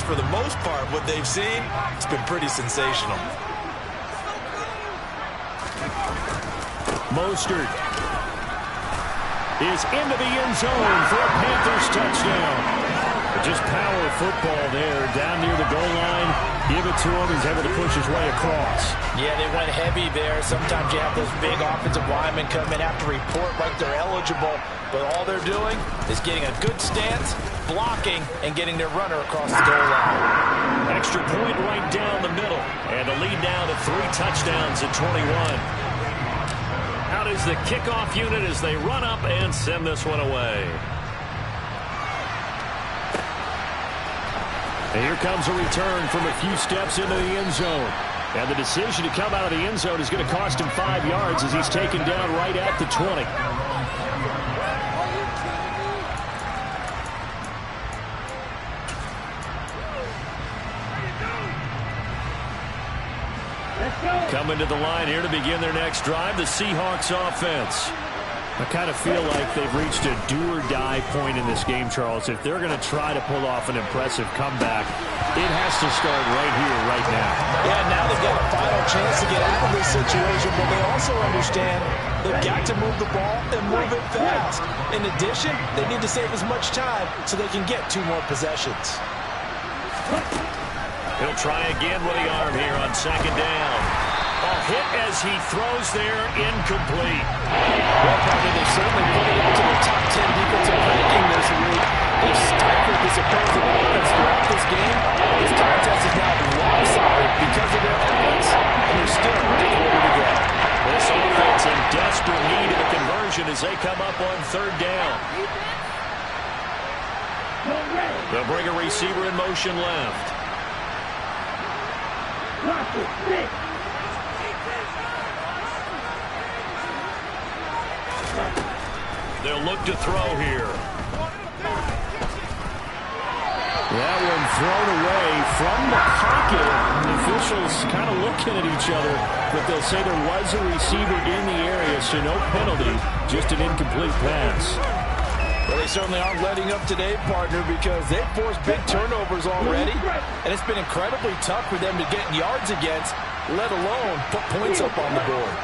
for the most part, what they've seen, it's been pretty sensational. Mostert is into the end zone for a Panthers touchdown. Just power football there, down near the goal line. Give it to him. He's able to push his way across. Yeah, they went heavy there. Sometimes you have those big offensive linemen come in, have to report like they're eligible. But all they're doing is getting a good stance, blocking, and getting their runner across the goal line. Extra point right down the middle. And the lead now to 3 touchdowns at 21. Out is the kickoff unit as they run up and send this one away. And here comes a return from a few steps into the end zone. And the decision to come out of the end zone is going to cost him 5 yards as he's taken down right at the 20. Coming to the line here to begin their next drive, the Seahawks offense. I kind of feel like they've reached a do-or-die point in this game, Charles. If they're going to try to pull off an impressive comeback, it has to start right here, right now. Yeah, now they've got a final chance to get out of this situation, but they also understand they've got to move the ball and move it fast. In addition, they need to save as much time so they can get 2 more possessions. He'll try again with the arm here on 2nd down. A hit as he throws there, incomplete. Well, probably they've certainly put it into the top 10 defensive ranking this week. They've stifled this opposing offense throughout this game. This contest is now lopsided because of their offense, and they're still ready to go. This offense in desperate need of a conversion as they come up on 3rd down. They'll bring a receiver in motion left. They'll look to throw here. That one thrown away from the pocket. The officials kind of looking at each other, but they'll say there was a receiver in the area, so no penalty, just an incomplete pass. Well, they certainly aren't letting up today, partner, because they've forced big turnovers already, and it's been incredibly tough for them to get yards against, let alone put points up on the board.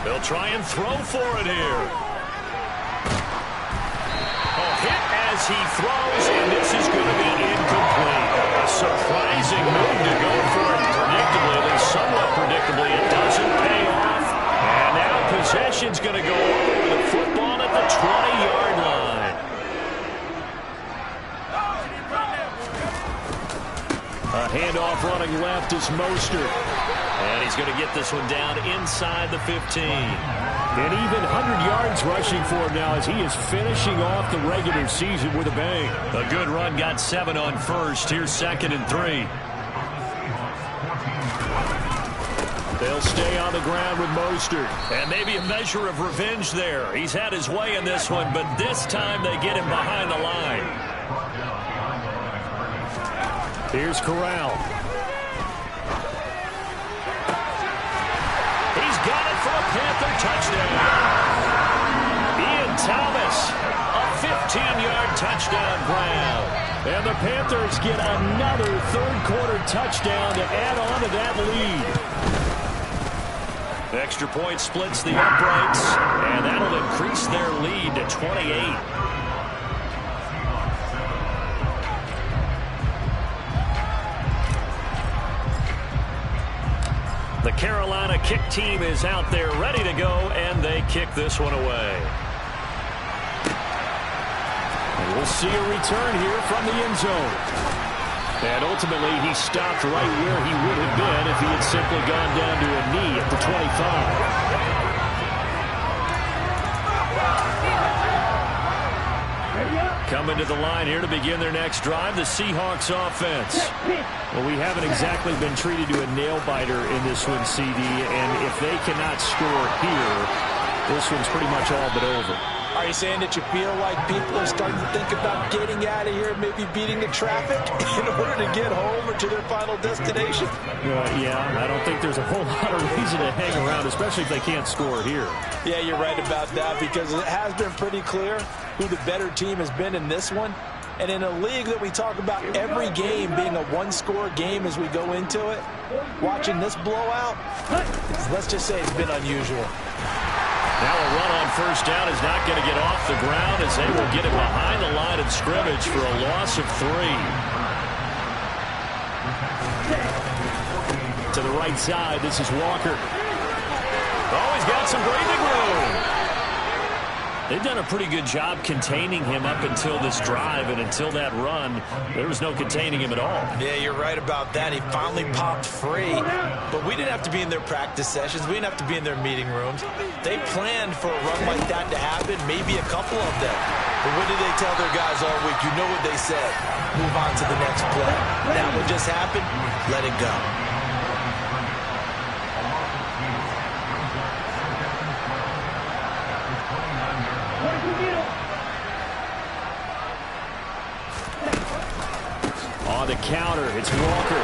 They'll try and throw for it here. A hit as he throws, and this is going to be incomplete. A surprising move to go for it predictably, at least somewhat predictably. It doesn't pay off. And now possession's going to go over with a football at the 20-yard line. A handoff running left is Mostert. And he's going to get this one down inside the 15. And even 100 yards rushing for him now as he is finishing off the regular season with a bang. A good run, got 7 on first. Here's 2nd and 3. They'll stay on the ground with Mostert. And maybe a measure of revenge there. He's had his way in this one, but this time they get him behind the line. Here's Corral. He's got it for a Panther touchdown. Ian Thomas, a 15-yard touchdown grab. And the Panthers get another third-quarter touchdown to add on to that lead. Extra point splits the uprights, and that'll increase their lead to 28. The Carolina kick team is out there ready to go, and they kick this one away. And we'll see a return here from the end zone. And ultimately, he stopped right where he would have been if he had simply gone down to a knee at the 25. Coming to the line here to begin their next drive, the Seahawks offense. Well, we haven't exactly been treated to a nail-biter in this one, CD, and if they cannot score here, this one's pretty much all but over. Are you saying that you feel like people are starting to think about getting out of here, maybe beating the traffic in order to get home or to their final destination? Yeah, I don't think there's a whole lot of reason to hang around, especially if they can't score here. Yeah, you're right about that, because it has been pretty clear who the better team has been in this one. And in a league that we talk about every game being a one-score game as we go into it, watching this blowout, let's just say it's been unusual. Now a run on first down is not going to get off the ground as they will get him behind the line of scrimmage for a loss of 3. To the right side, this is Walker. Oh, he's got some breathing room. They've done a pretty good job containing him up until this drive, and until that run, there was no containing him at all. Yeah, you're right about that. He finally popped free, but we didn't have to be in their practice sessions. We didn't have to be in their meeting rooms. They planned for a run like that to happen, maybe a couple of them. But what did they tell their guys all week? You know what they said. Move on to the next play. That what just happened? Let it go. On the counter, it's Walker.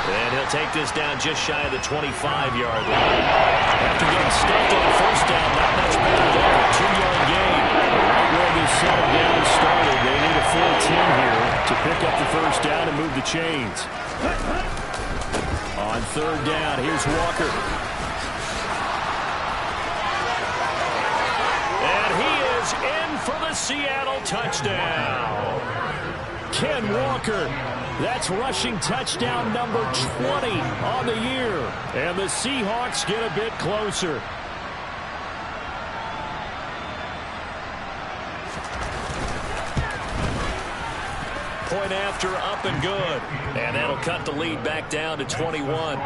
And he'll take this down just shy of the 25-yard line. After getting stuffed on first down, not much better there. A 2-yard gain. Right where this settled down started, they need a full 10 here to pick up the first down and move the chains. On third down, here's Walker. And he is in for the Seattle touchdown. Ken Walker. That's rushing touchdown number 20 on the year. And the Seahawks get a bit closer. Point after, up and good. And that'll cut the lead back down to 21.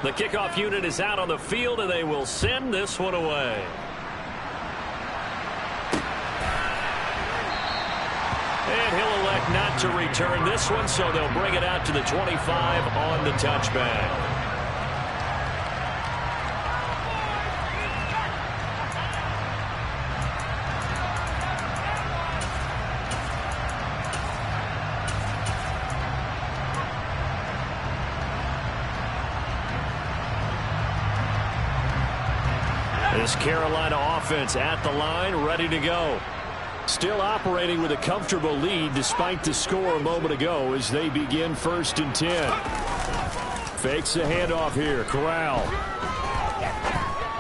The kickoff unit is out on the field, and they will send this one away. And he'll elect not to return this one, so they'll bring it out to the 25 on the touchback. This Carolina offense at the line, ready to go. Still operating with a comfortable lead despite the score a moment ago as they begin 1st and 10. Fakes the handoff here, Corral.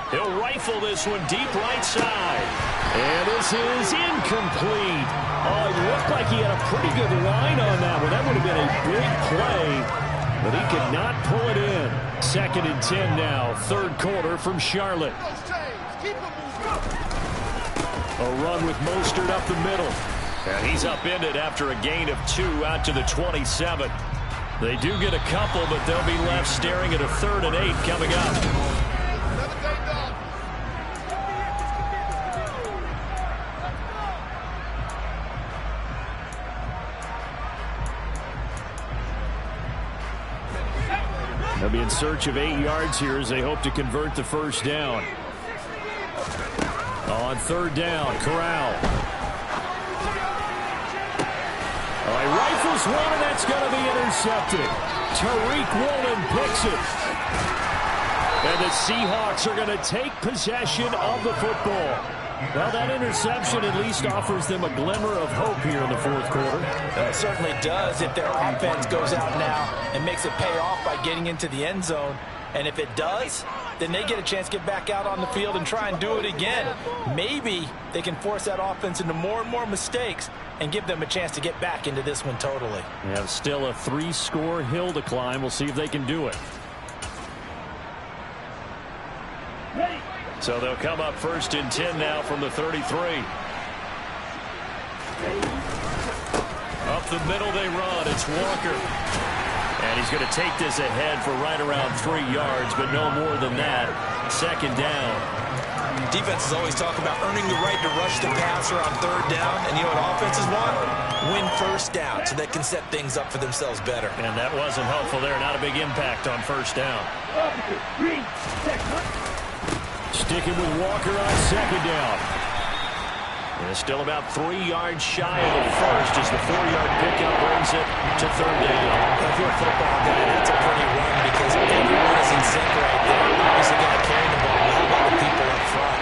He'll rifle this one deep right side. And this is incomplete. Oh, it looked like he had a pretty good line on that one. That would have been a big play, but he could not pull it in. 2nd and 10 now, 3rd quarter from Charlotte. A run with Mostert up the middle. And he's upended after a gain of 2 out to the 27. They do get a couple, but they'll be left staring at a 3rd and 8 coming up. They'll be in search of 8 yards here as they hope to convert the first down. On 3rd down, Corral. Oh, he rifles one, and that's going to be intercepted. Tariq Woolen picks it. And the Seahawks are going to take possession of the football. Well, that interception at least offers them a glimmer of hope here in the 4th quarter. It certainly does if their offense goes out now and makes it pay off by getting into the end zone. And if it does, then they get a chance to get back out on the field and try and do it again. Maybe they can force that offense into more and more mistakes and give them a chance to get back into this one totally. They have still a 3-score hill to climb. We'll see if they can do it. So they'll come up 1st and 10 now from the 33. Up the middle they run. It's Walker. And he's going to take this ahead for right around 3 yards, but no more than that. 2nd down. Defenses always talk about earning the right to rush the passer on 3rd down. And you know what offenses want? Win 1st down so they can set things up for themselves better. And that wasn't helpful there. Not a big impact on 1st down. Sticking with Walker on 2nd down. And still about 3 yards shy of the first as the 4-yard pickup brings it to 3rd down. If you're a football guy, that's a pretty run because everyone is in sync right there. Obviously got to carry the ball. How about the people up front?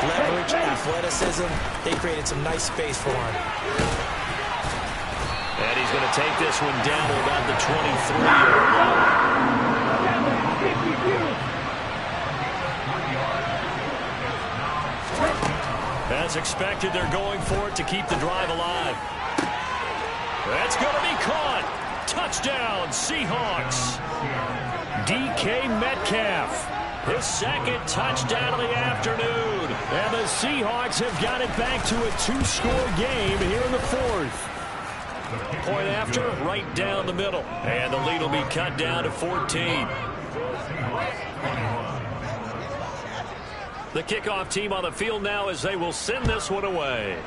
Leverage, athleticism, they created some nice space for him. And he's going to take this one down to about the 23-yard line. As expected, they're going for it to keep the drive alive. That's going to be caught. Touchdown, Seahawks. DK Metcalf. His second touchdown of the afternoon. And the Seahawks have got it back to a 2-score game here in the fourth. Point after, right down the middle. And the lead will be cut down to 14. The kickoff team on the field now as they will send this one away.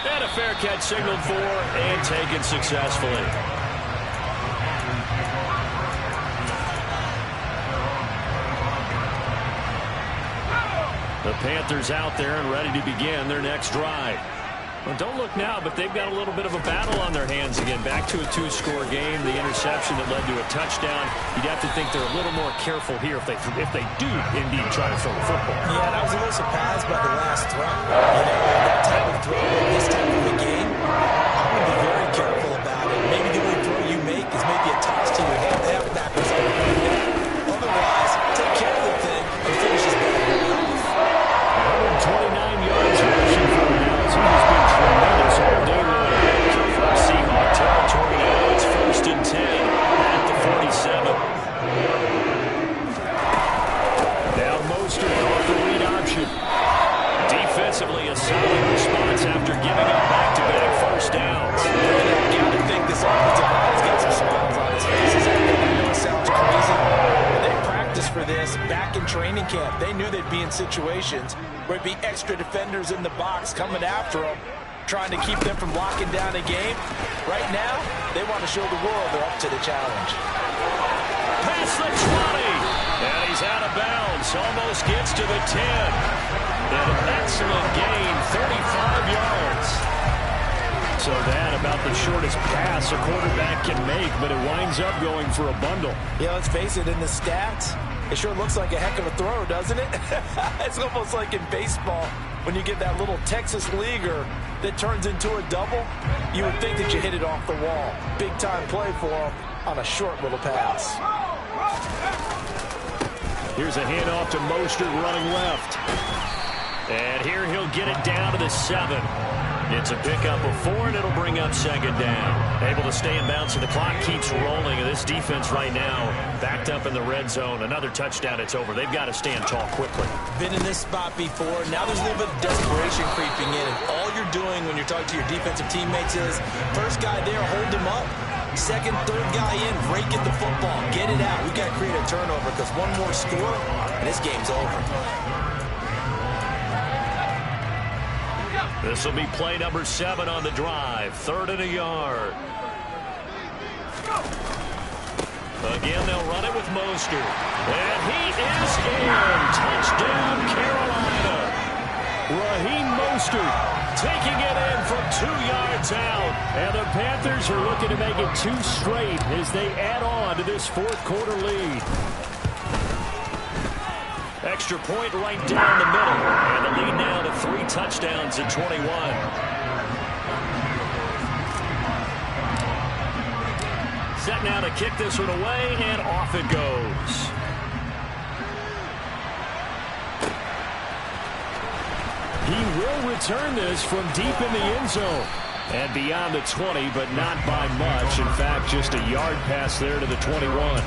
And a fair catch signaled for and taken successfully. The Panthers out there and ready to begin their next drive. Well, don't look now, but they've got a little bit of a battle on their hands again. Back to a 2-score game. The interception that led to a touchdown. You'd have to think they're a little more careful here if they do indeed try to throw the football. Yeah, I was a little surprised by the last throw. That type of throw in this type of a game, I'm going to be very careful about it. Maybe the only throw you make is maybe a toss to your halfback or something like that. Otherwise, take care of the thing and finish his ball right off. 129 yards rushing for him now as he has been tremendous all day long. From Seahawk territory now, it's 1st and 10 at the 47. Now Mostert off the read option. Defensively, a solid response after giving up back-to-back first downs. You got to think this offensive line has got some smiles on its faces. I know it sounds crazy, but they practiced for this back in training camp. They knew they'd be in situations where it'd be extra defenders in the box coming after them, trying to keep them from locking down a game. Right now, they want to show the world they're up to the challenge. Past the 20, and he's out of bounds. Almost gets to the 10. And an excellent gain, 35 yards. So that about the shortest pass a quarterback can make, but it winds up going for a bundle. Yeah, let's face it, in the stats, it sure looks like a heck of a throw, doesn't it? It's almost like in baseball when you get that little Texas leaguer that turns into a double. You would think that you hit it off the wall. Big-time play for him on a short little pass. Here's a handoff to Mostert running left. And here he'll get it down to the 7. It's a pickup of 4, and it'll bring up 2nd down. Able to stay in bounds, and the clock keeps rolling. And this defense right now backed up in the red zone. Another touchdown, it's over. They've got to stand tall quickly. Been in this spot before. Now there's a little bit of desperation creeping in. And all you're doing when you're talking to your defensive teammates is, first guy there, hold him up. Second, third guy in, rake at the football. Get it out. We've got to create a turnover because one more score, and this game's over. This will be play number 7 on the drive. 3rd and a yard. Again, they'll run it with Mostert. And he is in. Touchdown, Carolina. Raheem Mostert taking it in from 2 yards out. And the Panthers are looking to make it 2 straight as they add on to this 4th quarter lead. Extra point right down the middle. And the lead now to 3 touchdowns at 21. Set now to kick this one away, and off it goes. He will return this from deep in the end zone. And beyond the 20, but not by much. In fact, just a yard pass there to the 21.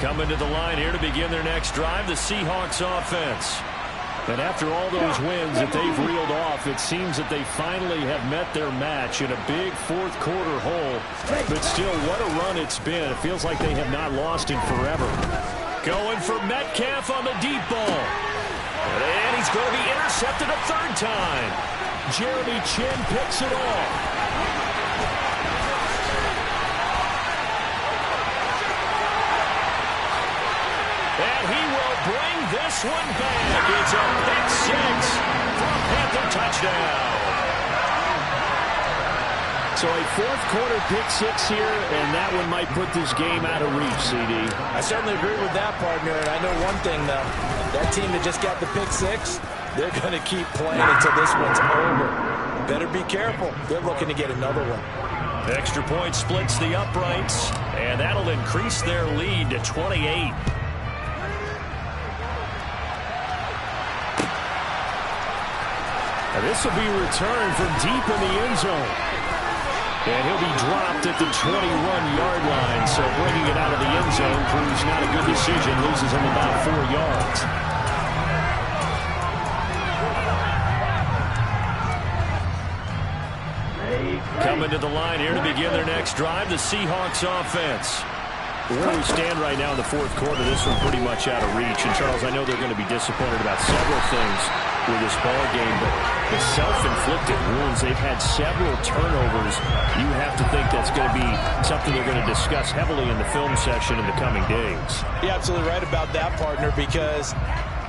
Coming to the line here to begin their next drive, the Seahawks offense. And after all those wins that they've reeled off, it seems that they finally have met their match in a big 4th quarter hole. But still, what a run it's been. It feels like they have not lost in forever. Going for Metcalf on the deep ball. And he's going to be intercepted a 3rd time. Jeremy Chinn picks it off. And he will bring this one back. It's a pick 6 for a Panther touchdown. So a fourth-quarter pick-6 here, and that one might put this game out of reach, CD. I certainly agree with that, partner, and I know one thing, though. That team that just got the pick-6, they're going to keep playing until this one's over. Better be careful. They're looking to get another one. Extra point splits the uprights, and that'll increase their lead to 28. And this will be returned from deep in the end zone. And he'll be dropped at the 21-yard line. So bringing it out of the end zone proves not a good decision. Loses him about 4 yards. Coming to the line here to begin their next drive, the Seahawks offense. Where we stand right now in the fourth quarter, this one pretty much out of reach. And, Charles, I know they're going to be disappointed about several things with this ball game, but the self-inflicted wounds, they've had several turnovers. You have to think that's going to be something they're going to discuss heavily in the film session in the coming days. You're absolutely right about that, partner, because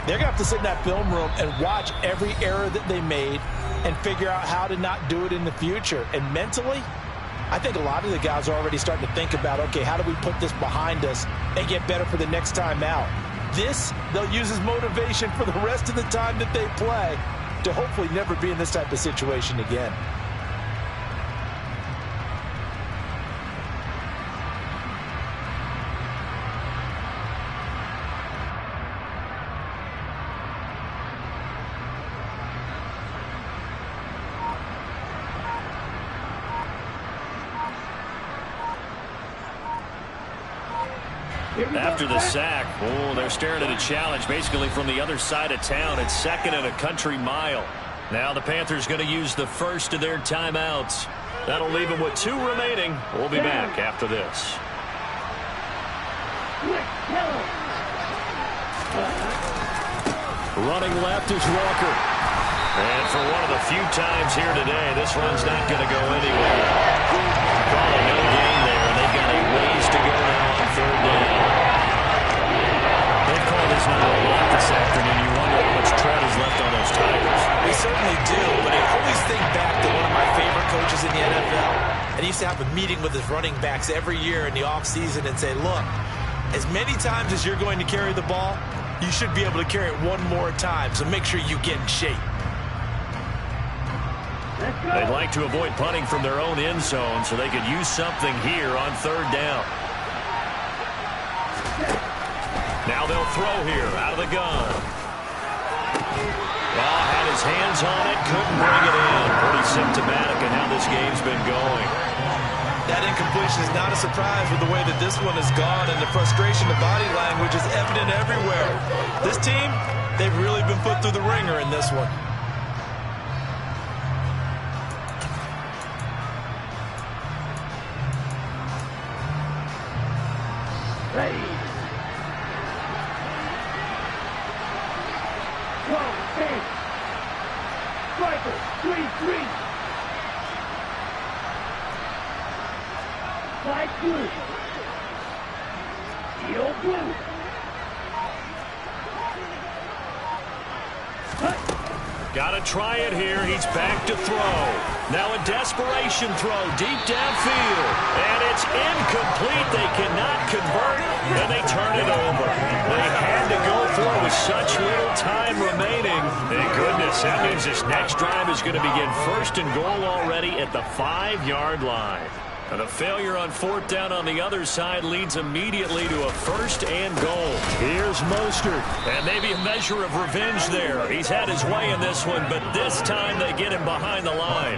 they're going to have to sit in that film room and watch every error that they made and figure out how to not do it in the future. And mentally, I think a lot of the guys are already starting to think about, okay, how do we put this behind us and get better for the next time out? This, they'll use as motivation for the rest of the time that they play to hopefully never be in this type of situation again. After the sack, they're staring at a challenge basically from the other side of town. It's second and a country mile. Now the Panthers going to use the first of their timeouts. That'll leave them with 2 remaining. We'll be back after this. Running left is Walker. And for one of the few times here today, this run's not going to go anywhere. Calling no gain there. They've got a ways to go now on third down. They've called this now a lot this afternoon. You wonder how much tread is left on those Tigers. They certainly do, but I always think back to one of my favorite coaches in the NFL. And he used to have a meeting with his running backs every year in the offseason and say, look, as many times as you're going to carry the ball, you should be able to carry it one more time, so make sure you get in shape. They'd like to avoid punting from their own end zone so they could use something here on third down. Now they'll throw here out of the gun. Well, had his hands on it, couldn't bring it in. Pretty symptomatic of how this game's been going. That incompletion is not a surprise with the way that this one has gone, and the frustration, the body language is evident everywhere. This team, they've really been put through the ringer in this one. Ready. Striker, 3-3. Side blue. Steel blue. Got to try it here. He's back to throw. Now a desperation throw deep downfield. And it's incomplete. They cannot convert, and they turn it over. They had to go for it with such little time remaining. Thank goodness. That means this next drive is going to begin first and goal already at the 5-yard line. And the failure on fourth down on the other side leads immediately to a first and goal. Here's Mostert. And maybe a measure of revenge there. He's had his way in this one, but this time they get him behind the line.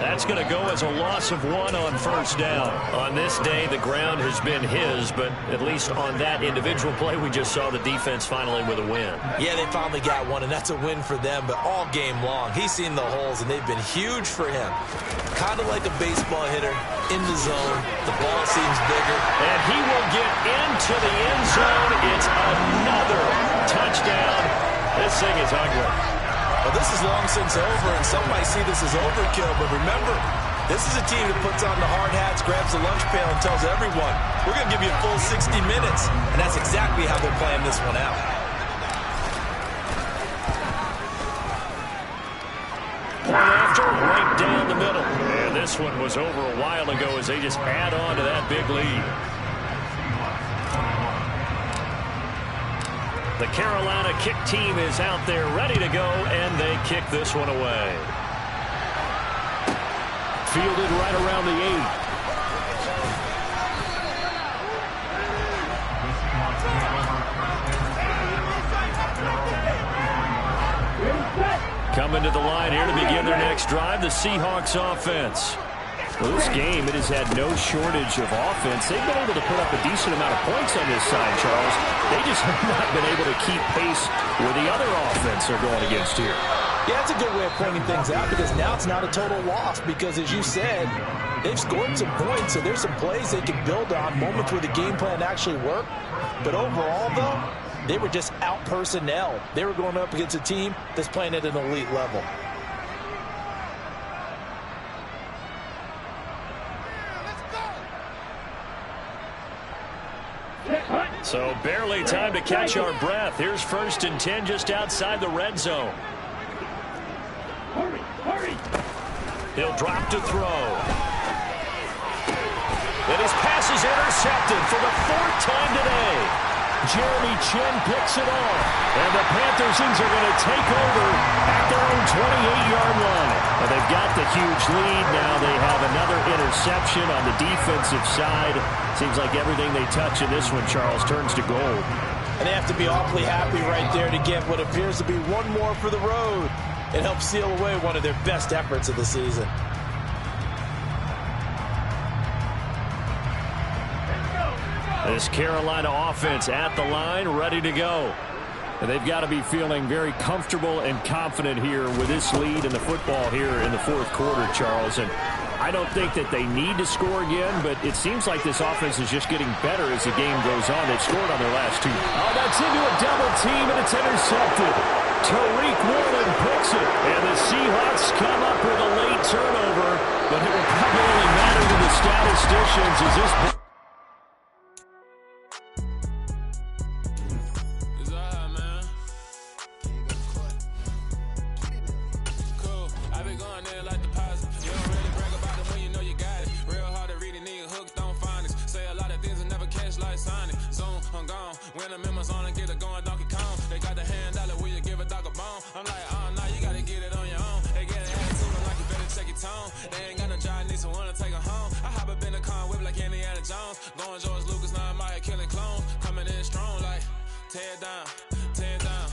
That's going to go as a loss of 1 on first down. On this day, the ground has been his, but at least on that individual play, we just saw the defense finally with a win. Yeah, they finally got one, and that's a win for them, but all game long, he's seen the holes, and they've been huge for him. Kind of like a baseball hitter in the zone. The ball seems bigger. And he will get into the end zone. It's another touchdown. This thing is ugly. Well, this is long since over, and some might see this as overkill, but remember, this is a team that puts on the hard hats, grabs the lunch pail, and tells everyone, we're going to give you a full 60 minutes, and that's exactly how they're playing this one out. After right down the middle. And this one was over a while ago as they just add on to that big lead. The Carolina kick team is out there ready to go, and they kick this one away. Fielded right around the 8. Coming to the line here to begin their next drive, the Seahawks offense. Well, this game, it has had no shortage of offense. They've been able to put up a decent amount of points on this side, Charles. They just have not been able to keep pace where the other offense are going against here. Yeah, that's a good way of pointing things out because now it's not a total loss because, as you said, they've scored some points, so there's some plays they can build on, moments where the game plan actually worked. But overall, though, they were just out personnel. They were going up against a team that's playing at an elite level. So barely time to catch our breath. Here's 1st and 10 just outside the red zone. He'll drop to throw. And his pass is intercepted for the 4th time today. Jeremy Chinn picks it off. And the Panthers are going to take over at their own 28-yard line. And they've got the huge lead. Now they have another interception on the defensive side. Seems like everything they touch in this one, Charles, turns to gold. And they have to be awfully happy right there to get what appears to be one more for the road. It helps seal away one of their best efforts of the season. This Carolina offense at the line, ready to go. And they've got to be feeling very comfortable and confident here with this lead in the football here in the 4th quarter, Charles. And I don't think that they need to score again, but it seems like this offense is just getting better as the game goes on. They've scored on their last 2. Oh, that's into a double team, and it's intercepted. Tariq Woolen picks it, and the Seahawks come up with a late turnover, but it will probably only matter to the statisticians as this... When I'm in my zone and get it going, Donkey Kong. They got the hand dollar, will you give a dog a bone? I'm like, oh, no, you gotta get it on your own. They get an attitude, I'm like, you better check your tone. They ain't got no job, need someone to take her home. I hop up in the car, whip like Indiana Jones. Going George Lucas, now I'm out here killing clones. Coming in strong like, tear down, tear down.